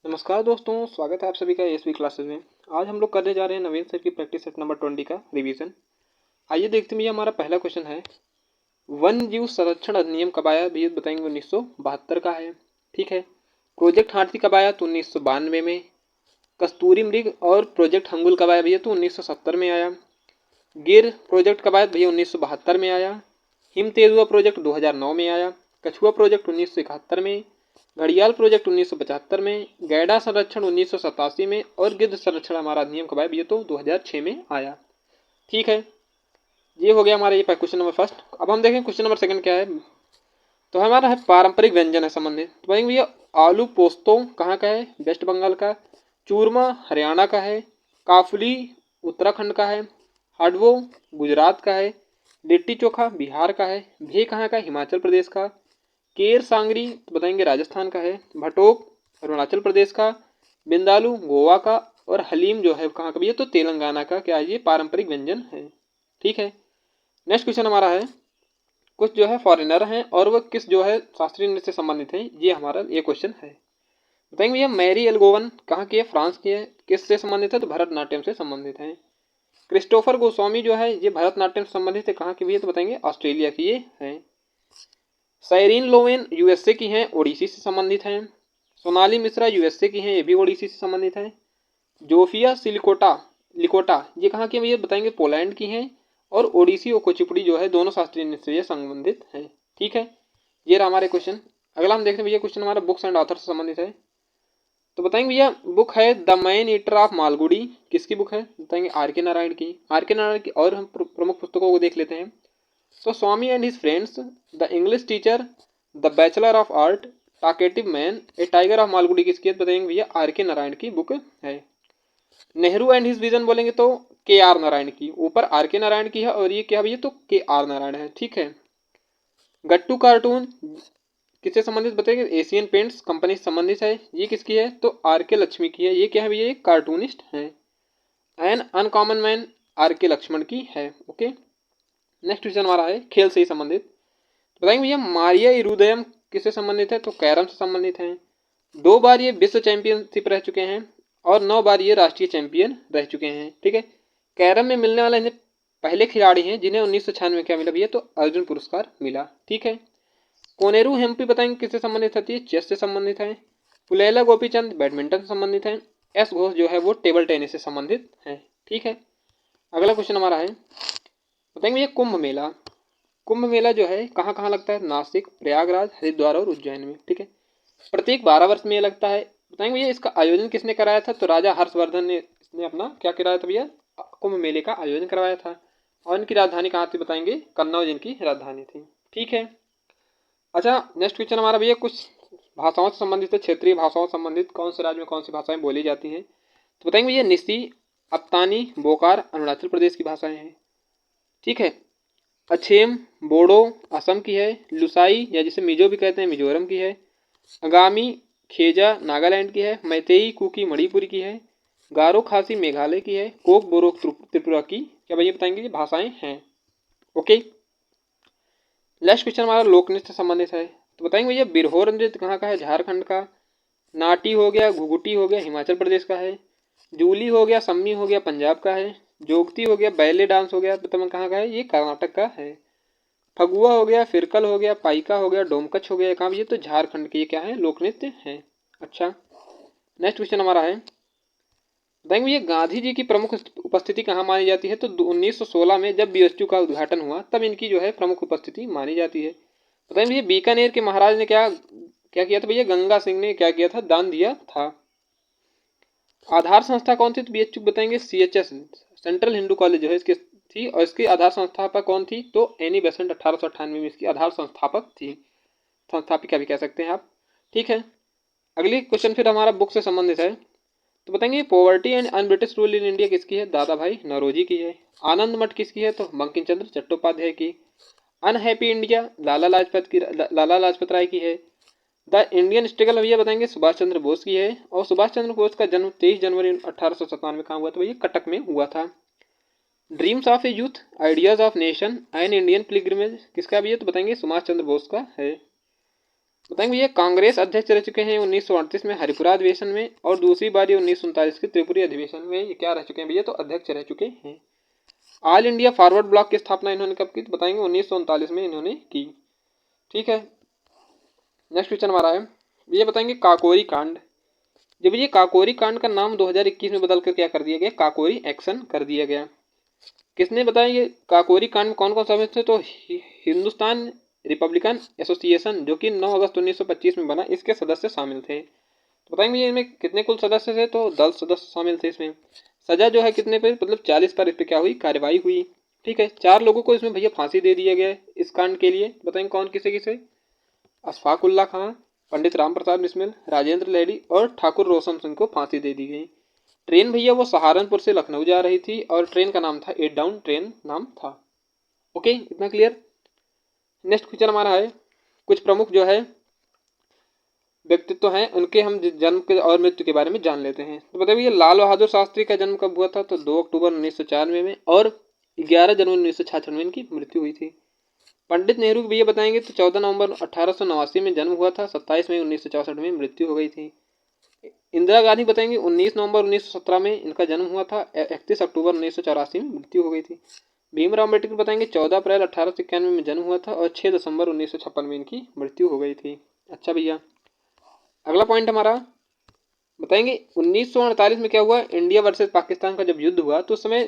नमस्कार दोस्तों, स्वागत है आप सभी का एसवी क्लासेस में। आज हम लोग करने जा रहे हैं नवीन सर की प्रैक्टिस सेट नंबर 20 का रिवीजन। आइए देखते हैं भैया, हमारा पहला क्वेश्चन है वन जीव संरक्षण अधिनियम कब आया? भैया बताएंगे 1972 का है। ठीक है। प्रोजेक्ट हाथी कब आया? तो 1992 में। कस्तूरी मृग और प्रोजेक्ट हंगुल कब आया भैया? तो 1970 में आया। गिर प्रोजेक्ट कब आया भैया? 1972 में आया। हिम तेंदुआ प्रोजेक्ट 2009 में आया। कछुआ प्रोजेक्ट 1971 में। घड़ियाल प्रोजेक्ट 1975 में। गैंडा संरक्षण 1987 में। और गिद्ध संरक्षण हमारा अधिनियम कब आया भैया? तो 2006 में आया। ठीक है, ये हो गया हमारा ये क्वेश्चन नंबर फर्स्ट। अब हम देखें क्वेश्चन नंबर सेकंड क्या है। तो हमारा है पारंपरिक व्यंजन है संबंधित। तो भाई भैया आलू पोस्तो कहाँ का है? वेस्ट बंगाल का। चूरमा हरियाणा का है। काफली उत्तराखंड का है। हाडवो गुजरात का है। लिट्टी चोखा बिहार का है। भे कहाँ का? हिमाचल प्रदेश का। केर सांगरी तो बताएंगे राजस्थान का है। भटोक अरुणाचल प्रदेश का। बिंदालू गोवा का। और हलीम जो है कहाँ का भैया? तो तेलंगाना का क्या है? ये पारंपरिक व्यंजन है। ठीक है। नेक्स्ट क्वेश्चन हमारा है कुछ जो है फॉरेनर हैं और वह किस जो है शास्त्रीय नृत्य से संबंधित है। ये हमारा ये क्वेश्चन है। बताएंगे भैया मैरी एलगोवन कहाँ की है? फ्रांस की है। किससे संबंधित है? तो भरतनाट्यम से संबंधित है। क्रिस्टोफर गोस्वामी जो है ये भरतनाट्यम से संबंधित है। कहाँ की भी है? तो बताएंगे ऑस्ट्रेलिया की ये है। साइरिन लोवेन यूएसए की हैं, ओडिसी से संबंधित हैं। सोनाली मिश्रा यूएसए की हैं, ये भी ओडिसी से संबंधित हैं। जोफिया सिलिकोटा लिकोटा ये कहाँ की हैं भैया? बताएंगे पोलैंड की हैं। और ओडिसी और कुचिपुड़ी जो है दोनों शास्त्रीय नृत्य से संबंधित हैं। ठीक है, ये रहा हमारे क्वेश्चन। अगला हम देखते हैं भैया क्वेश्चन हमारा बुक्स एंड ऑथर से संबंधित है। तो बताएंगे भैया बुक है the man eater of Malgudi, किसकी बुक है? बताएंगे आर के नारायण की। आर के नारायण की और हम प्रमुख पुस्तकों को देख लेते हैं। तो Swami and his friends, the English teacher, the bachelor of art, talkative man, a tiger of Malgudi किसकी है? बताएंगे भैया आर के नारायण की बुक है। नेहरू एंड हिज विजन बोलेंगे तो के आर नारायण की। ऊपर आर के नारायण की है और ये क्या भैया? तो के आर नारायण है। ठीक है। गट्टू कार्टून किससे संबंधित? बताएंगे एशियन पेंट्स कंपनी से संबंधित है। ये किसकी है? तो आर के लक्ष्मी की है। ये क्या है भैया? एक कार्टूनिस्ट है। एन अनकॉमन मैन आर के लक्ष्मण की है। ओके। नेक्स्ट क्वेश्चन हमारा है खेल से ही संबंधित। बताएंगे भैया मारिया इरुदयम किससे संबंधित है? तो कैरम से संबंधित है। 2 बार ये विश्व चैंपियनशिप रह चुके हैं और 9 बार ये राष्ट्रीय चैंपियन रह चुके हैं। ठीक है। कैरम में मिलने वाले पहले खिलाड़ी हैं जिन्हें 1996 में क्या मिला भैया? तो अर्जुन पुरस्कार मिला। ठीक है। कोनेरू हेम्पी बताएंगे किससे संबंधित होती है? चेस से संबंधित है। पुलेला गोपीचंद बैडमिंटन से संबंधित है। एस घोष जो है वो टेबल टेनिस से संबंधित है। ठीक है। अगला क्वेश्चन हमारा है बताएंगे भैया कुंभ मेला। कुंभ मेला जो है कहाँ कहाँ लगता है? नासिक, प्रयागराज, हरिद्वार और उज्जैन में। ठीक है। प्रत्येक 12 वर्ष में ये लगता है। बताएंगे भैया इसका आयोजन किसने कराया था? तो राजा हर्षवर्धन ने इसने अपना क्या कराया था भैया? कुंभ मेले का आयोजन करवाया था। और इनकी राजधानी कहाँ थी? बताएंगे कन्नौज इनकी राजधानी थी। ठीक है। अच्छा, नेक्स्ट क्वेश्चन हमारा भैया कुछ भाषाओं से संबंधित है। क्षेत्रीय भाषाओं से संबंधित कौन से राज्य में कौन सी भाषाएं बोली जाती हैं? तो बताएंगे भैया निसी, अप्तानी, बोकार अरुणाचल प्रदेश की भाषाएं हैं। ठीक है। अछेम बोडो असम की है। लुसाई या जिसे मिजो भी कहते हैं मिजोरम की है। अंगामी खेजा नागालैंड की है। मैतेई कुकी मणिपुर की है। गारो खासी मेघालय की है। कोक बोरोक त्रिपुरा की क्या भैया बताएंगे ये भाषाएं हैं। ओके। लास्ट क्वेश्चन हमारा लोक नृत्य से संबंधित है। तो बताएंगे भैया बिरहोर नृत्य कहाँ का है? झारखंड का। नाटी हो गया, घुघुटी हो गया, हिमाचल प्रदेश का है। जूली हो गया, सम्मी हो गया, पंजाब का है। जोगती हो गया, बैले डांस हो गया, बताओ कहाँ का है? ये कर्नाटक का है। फगुआ हो गया, फिरकल हो गया, पाइका हो गया, डोमकच हो गया, कहाँ भैया? तो झारखंड के ये क्या है? लोक नृत्य है। अच्छा, नेक्स्ट क्वेश्चन हमारा है बताएंगे भैया गांधी जी की प्रमुख उपस्थिति कहाँ मानी जाती है? तो 1916 में जब बीएचयू का उद्घाटन हुआ तब इनकी जो है प्रमुख उपस्थिति मानी जाती है। बताएंगे भैया बीकानेर के महाराज ने क्या क्या किया था भैया? गंगा सिंह ने क्या किया था? दान दिया था। आधार संस्था कौन थी? तो बीएचयू बताएंगे सीएचएस सेंट्रल हिंदू कॉलेज जो है इसकी थी। और इसकी आधार संस्थापक कौन थी? तो एनी बेसेंट 1898 में इसकी आधार संस्थापक थी, संस्थापिका भी कह सकते हैं आप। ठीक है। अगली क्वेश्चन फिर हमारा बुक से संबंधित है। तो बताएंगे poverty and un British rule in India किसकी है? दादा भाई नौरोजी की है। आनंद मठ किसकी है? तो बंकिम चंद्र चट्टोपाध्याय की। अनहैप्पी इंडिया लाला लाजपत राय की है। द इंडियन स्ट्रगल भैया बताएंगे सुभाष चंद्र बोस की है। और सुभाष चंद्र बोस का जन्म 23 जनवरी 1897 कहाँ हुआ था भैया? कटक में हुआ था। Dreams of A youth, ideas of nation and Indian pilgrimage किसका भैया? तो बताएंगे सुभाष चंद्र बोस का है। बताएंगे भैया कांग्रेस अध्यक्ष रह चुके हैं 1938 में हरिपुरा अधिवेशन में, और दूसरी बार ये 1939 के त्रिपुरी अधिवेशन में ये क्या रह चुके हैं भैया, तो अध्यक्ष रह चुके हैं। ऑल इंडिया फॉरवर्ड ब्लॉक की स्थापना इन्होंने कब की, तो बताएंगे 1939 में इन्होंने की। ठीक है, नेक्स्ट क्वेश्चन हमारा है, ये बताएंगे काकोरी कांड। जब ये काकोरी कांड का नाम 2021 में बदलकर क्या कर दिया गया, काकोरी एक्शन कर दिया गया। किसने बताया ये काकोरी कांड में कौन कौन शामिल थे, तो हिंदुस्तान रिपब्लिकन एसोसिएशन जो कि 9 अगस्त 1925 में बना, इसके सदस्य शामिल थे। तो बताएंगे भैया इनमें कितने कुल सदस्य थे, तो 10 सदस्य शामिल थे इसमें। सजा जो है कितने पे, मतलब 40 पर इस पे क्या हुई, कार्रवाई हुई। ठीक है, 4 लोगों को इसमें भैया फांसी दे दिया गया इस कांड के लिए। बताएंगे कौन किसे किसे, अशफाकुल्ला खां, पंडित राम प्रसाद बिस्मिल, राजेंद्र लेडी और ठाकुर रोशन सिंह को फांसी दे दी गई। ट्रेन भैया वो सहारनपुर से लखनऊ जा रही थी और ट्रेन का नाम था 8 डाउन ट्रेन नाम था। ओके, इतना क्लियर। नेक्स्ट क्वेश्चन हमारा है, कुछ प्रमुख जो है व्यक्तित्व हैं उनके हम जन्म के और मृत्यु के बारे में जान लेते हैं। तो बताइए लाल बहादुर शास्त्री का जन्म कब हुआ था, तो 2 अक्टूबर 1994 में, और 11 जनवरी 1966 में इनकी मृत्यु हुई थी। पंडित नेहरू की भैया बताएंगे तो 14 नवंबर 1889 में जन्म हुआ था, 27 मई 1964 में मृत्यु हो गई थी। इंदिरा गांधी बताएंगे 19 नवंबर 1917 में इनका जन्म हुआ था, 31 अक्टूबर 1984 में मृत्यु हो गई थी। भीमराव अम्बेडकर बताएंगे 14 अप्रैल 1891 में जन्म हुआ था और 6 दिसंबर 1956 में इनकी मृत्यु हो गई थी। अच्छा भैया, अगला पॉइंट हमारा बताएंगे 1948 में क्या हुआ, इंडिया वर्सेस पाकिस्तान का जब युद्ध हुआ तो उस समय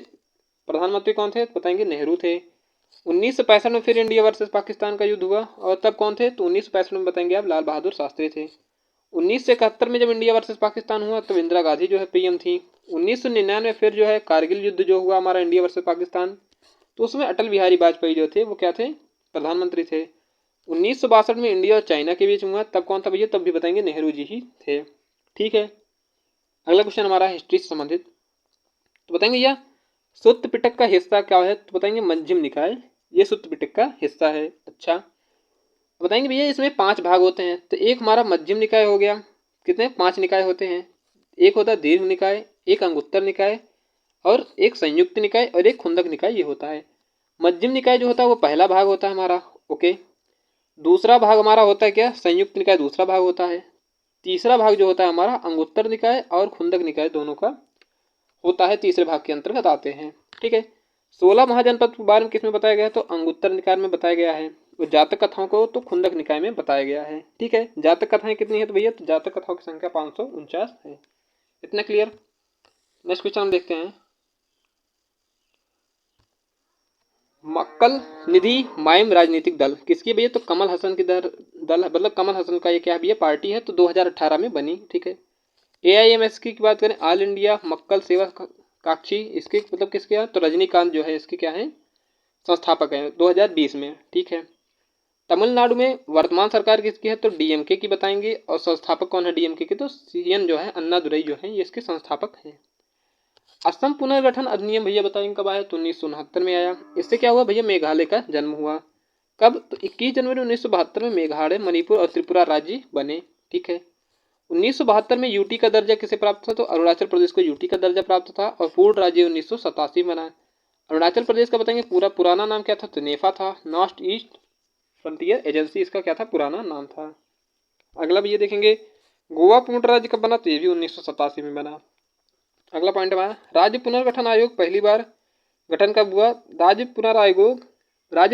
प्रधानमंत्री कौन थे, बताएंगे नेहरू थे। 1965 में फिर इंडिया वर्सेस पाकिस्तान का युद्ध हुआ और तब कौन थे, तो 1965 में बताएंगे आप लाल बहादुर शास्त्री थे। 1971 में जब इंडिया वर्सेस पाकिस्तान हुआ तब इंदिरा गांधी जो है पीएम थी। 1999 फिर जो है कारगिल युद्ध जो हुआ हमारा इंडिया वर्सेस पाकिस्तान, तो उसमें अटल बिहारी वाजपेयी जो थे वो क्या थे, प्रधानमंत्री थे। 1962 में इंडिया और चाइना के बीच हुआ, तब कौन था भैया, तब भी बताएंगे नेहरू जी ही थे। ठीक है, अगला क्वेश्चन हमारा हिस्ट्री से संबंधित। तो बताएंगे भैया सुत्त पिटक का हिस्सा क्या है, तो बताएंगे मध्यम निकाय, ये सुत्त पिटक का हिस्सा है। अच्छा, बताएंगे भैया इसमें 5 भाग होते हैं, तो एक हमारा मध्यम निकाय हो गया, कितने 5 निकाय होते हैं, एक होता है दीर्घ निकाय, एक अंगुत्तर निकाय और एक संयुक्त निकाय और एक खुंदक निकाय, ये होता है। मध्यम निकाय जो होता है वो पहला भाग होता है हमारा। ओके, दूसरा भाग हमारा होता है क्या, संयुक्त निकाय दूसरा भाग होता है। तीसरा भाग जो होता है हमारा अंगुत्तर निकाय और खुंदक निकाय दोनों का होता है, तीसरे भाग के अंतर्गत आते हैं। ठीक है, 16 महाजनपद के बारे में किसमें बताया गया है, तो अंगुत्तर निकाय में बताया गया है। और जातक कथाओं को तो खुंदक निकाय में बताया गया है। ठीक है, जातक कथाएं कितनी है, तो भैया तो जातक कथाओं की संख्या 549 है। इतना क्लियर। नेक्स्ट क्वेश्चन हम देखते हैं, मक्कल निधि माइम राजनीतिक दल किसकी भैया, तो कमल हसन की दल मतलब कमल हसन का ये क्या भैया पार्टी है, तो 2018 में बनी। ठीक है, AIMS की बात करें, ऑल इंडिया मक्कल सेवा काक्षी, इसके मतलब किसके हैं, तो रजनीकांत जो है इसके क्या है, संस्थापक हैं 2020 में। ठीक है, तमिलनाडु में वर्तमान सरकार किसकी है, तो DMK की बताएंगे, और संस्थापक कौन है DMK के, तो CN जो है अन्ना दुरई जो है ये इसके संस्थापक हैं। असम पुनर्गठन अधिनियम भैया बताएंगे कब आया, तो 1969 में आया। इससे क्या हुआ भैया, मेघालय का जन्म हुआ। कब, तो 21 जनवरी 1972 में मेघालय मणिपुर और त्रिपुरा राज्य बने। ठीक है, 1972 में यूटी का दर्जा किसे प्राप्त था, तो अरुणाचल प्रदेश को यूटी का दर्जा प्राप्त था और पूर्ण राज्य 1987 में बना। अरुणाचल प्रदेश का बताएंगे पूरा पुराना नाम क्या था, तो नेफा था, नॉर्थ ईस्ट फ्रंटियर एजेंसी इसका क्या था, पुराना नाम था। अगला भी ये देखेंगे गोवा पूर्ण राज्य कब बना, तो ये भी 1987 में बना। अगला पॉइंट हमारा राज्य पुनर्गठन आयोग पहली बार गठन कब हुआ, राज्य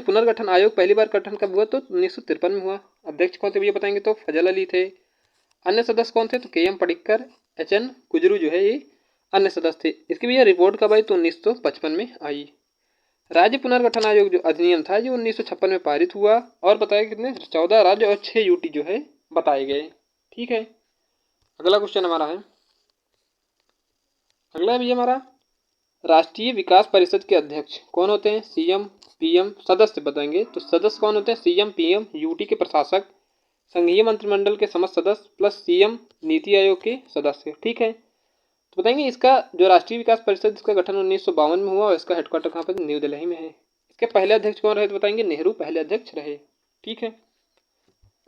पुनर्गठन आयोग पहली बार गठन कब हुआ, तो 1953 में हुआ। अध्यक्ष कौन थे भैया बताएंगे, तो फजल अली थे। अन्य सदस्य कौन थे, तो KM पडिक्कर, HN कुजरू जो है ये अन्य सदस्य थे। इसकी भैया रिपोर्ट कब आई, तो 1955 में आई। राज्य पुनर्गठन आयोग जो अधिनियम था जो 1956 में पारित हुआ और बताया कितने 14 राज्य और 6 यूटी जो है बताए गए। ठीक है, अगला क्वेश्चन हमारा है, अगला भी हमारा राष्ट्रीय विकास परिषद के अध्यक्ष कौन होते हैं, CM PM। सदस्य बताएंगे तो सदस्य कौन होते हैं, CM PM यूटी के प्रशासक, संघीय मंत्रिमंडल के समस्त सदस्य प्लस CM नीति आयोग के सदस्य। ठीक है, तो बताएंगे इसका जो राष्ट्रीय विकास परिषद इसका गठन 1952 में हुआ और इसका हेडक्वार्टर कहाँ पर, न्यू दिल्ली में है। इसके पहले अध्यक्ष कौन रहे, तो बताएंगे नेहरू पहले अध्यक्ष रहे। ठीक है,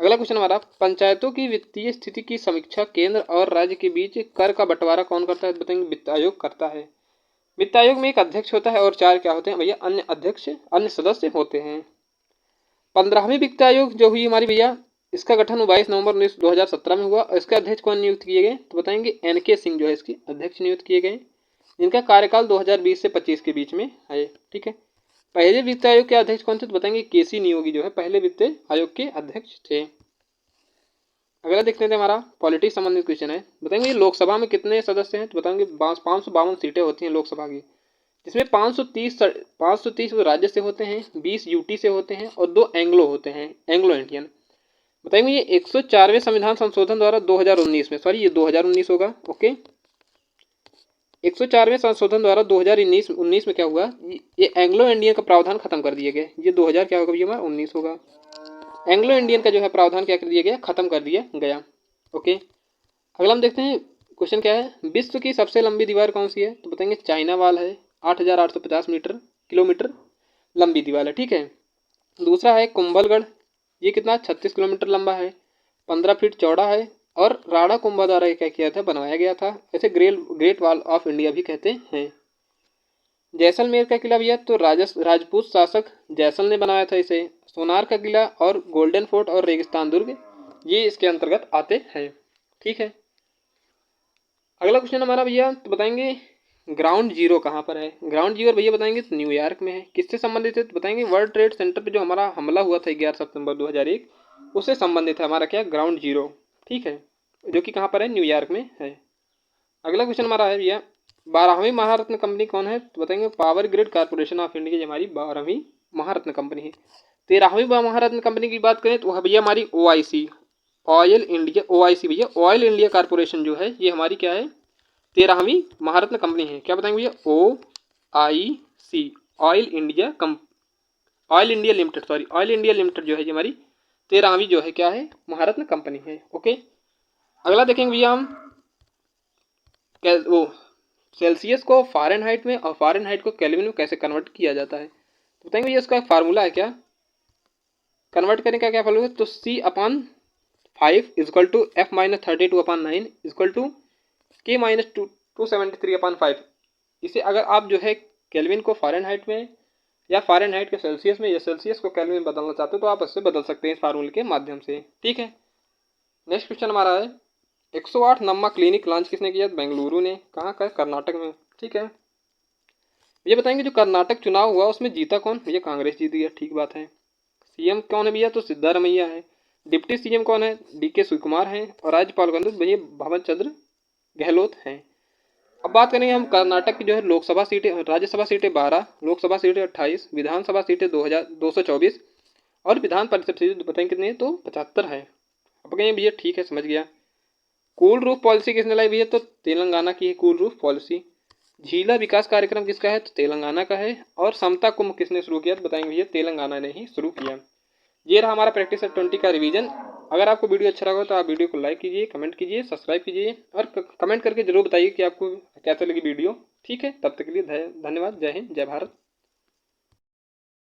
अगला क्वेश्चन हमारा पंचायतों की वित्तीय स्थिति की समीक्षा केंद्र और राज्य के बीच कर का बंटवारा कौन करता है, बताएंगे वित्त आयोग करता है। वित्त आयोग में एक अध्यक्ष होता है और 4 क्या होते हैं भैया, अन्य अध्यक्ष अन्य सदस्य होते हैं। 15वीं वित्त आयोग जो हुई हमारी भैया इसका गठन 22 नवंबर 2017 में हुआ और इसके अध्यक्ष कौन नियुक्त किए गए तो बताएंगे NK सिंह जो है इसके अध्यक्ष नियुक्त किए गए, जिनका कार्यकाल 2020 से 25 के बीच में है। ठीक है। पहले वित्त आयोग के अध्यक्ष कौन थे तो बताएंगे KC नियोगी जो है पहले वित्त आयोग के अध्यक्ष थे। अगला देखते हैं हमारा पॉलिटिक्स संबंधित क्वेश्चन है। बताएंगे लोकसभा में कितने सदस्य हैं तो बताएंगे 552 सीटें होती हैं लोकसभा की, जिसमें 530 राज्य से होते हैं, 20 UT से होते हैं और 2 एंग्लो होते हैं, एंग्लो इंडियन। बताएंगे ये 104वें संविधान संशोधन द्वारा 2019 में, सॉरी ये 2019 होगा, ओके। 104वें संशोधन द्वारा 2019 में क्या हुआ, ये एंग्लो इंडियन का प्रावधान खत्म कर दिए गए। ये 2000 क्या होगा भैया हमारा 19 होगा। एंग्लो इंडियन का जो है प्रावधान क्या कर दिया गया, खत्म कर दिया गया, ओके। अगला हम देखते हैं क्वेश्चन क्या है, विश्व की सबसे लंबी दीवार कौन सी है तो बताएंगे चाइना वाल है, 8,850 किलोमीटर लंबी दीवार है। ठीक है। दूसरा है कुंभलगढ़, ये कितना 36 किलोमीटर लंबा है, 15 फीट चौड़ा है और राणा कुंभा द्वारा क्या किया था, बनाया गया था। इसे ग्रेट वॉल ऑफ इंडिया भी कहते हैं। जैसलमेर का किला भैया तो राजपूत शासक जैसल ने बनाया था इसे। सोनार का किला और गोल्डन फोर्ट और रेगिस्तान दुर्ग ये इसके अंतर्गत आते हैं। ठीक है। अगला क्वेश्चन हमारा भैया तो बताएंगे ग्राउंड जीरो कहाँ पर है। ग्राउंड जीरो भैया बताएंगे तो न्यूयॉर्क में है। किससे संबंधित है तो बताएंगे वर्ल्ड ट्रेड सेंटर पे जो हमारा हमला हुआ था 11 सितंबर 2001 उससे संबंधित है हमारा क्या ग्राउंड जीरो। ठीक है। जो कि कहाँ पर है, न्यूयॉर्क में है। अगला क्वेश्चन हमारा है भैया 12वीं महारत्न कंपनी कौन है तो बताएंगे power grid corporation of India, ये हमारी 12वीं महारत्न कंपनी है। 13वीं महारत्न कंपनी की बात करें तो वह भैया हमारी OIC ऑयल इंडिया, OIC भैया ऑयल इंडिया कॉर्पोरेशन जो है ये हमारी क्या है 13वीं महारत्न कंपनी है। क्या बताएंगे भैया OIC ऑयल इंडिया लिमिटेड जो है ये हमारी 13वीं जो है क्या है महारत्न कंपनी है। ओके। अगला देखेंगे भैया हम वो सेल्सियस को फ़ारेनहाइट में और फ़ारेनहाइट को केल्विन में कैसे कन्वर्ट किया जाता है तो बताएंगे भैया इसका फार्मूला है क्या, कन्वर्ट करने का क्या फार्मूला है तो C/5 equal to F-32/9 equal to K-273/5। इसे अगर आप जो है केल्विन को फ़ारेनहाइट में या फ़ारेनहाइट को सेल्सियस में या सेल्सियस को केल्विन में बदलना चाहते हो तो आप इससे बदल सकते हैं इस फार्मूले के माध्यम से। ठीक है। नेक्स्ट क्वेश्चन हमारा है 108 नम्मा क्लिनिक लॉन्च किसने किया, बेंगलुरु ने। कहाँ का, कर्नाटक में। ठीक है। ये बताएंगे जो कर्नाटक चुनाव हुआ उसमें जीता कौन, ये कांग्रेस जीती है। ठीक बात है। CM कौन है भैया तो सिद्धारमैया है। डिप्टी CM कौन है, DK शिवकुमार हैं और राज्यपाल कौन है भैया भवन चंद्र गहलोत हैं। अब बात करेंगे हम कर्नाटक की जो है लोकसभा सीटें, राज्यसभा सीटें 12, लोकसभा सीटें 28, विधानसभा सीटें 224 और विधान परिषद सीटें बताएंगे कितनी है तो 75 है। अब कहेंगे भैया ठीक है समझ गया। कूल रूफ पॉलिसी किसने लाई भैया तो तेलंगाना की है कूल रूफ पॉलिसी। झीला विकास कार्यक्रम किसका है तो तेलंगाना का है। और समता कुंभ किसने शुरू किया तो बताएंगे भैया तेलंगाना ने ही शुरू किया। ये रहा हमारा प्रैक्टिस सेट 20 का रिवीजन। अगर आपको वीडियो अच्छा लगा तो आप वीडियो को लाइक कीजिए, कमेंट कीजिए, सब्सक्राइब कीजिए और कमेंट करके जरूर बताइए कि आपको कैसे लगी वीडियो। ठीक है। तब तक के लिए धन्यवाद। जय हिंद, जय भारत।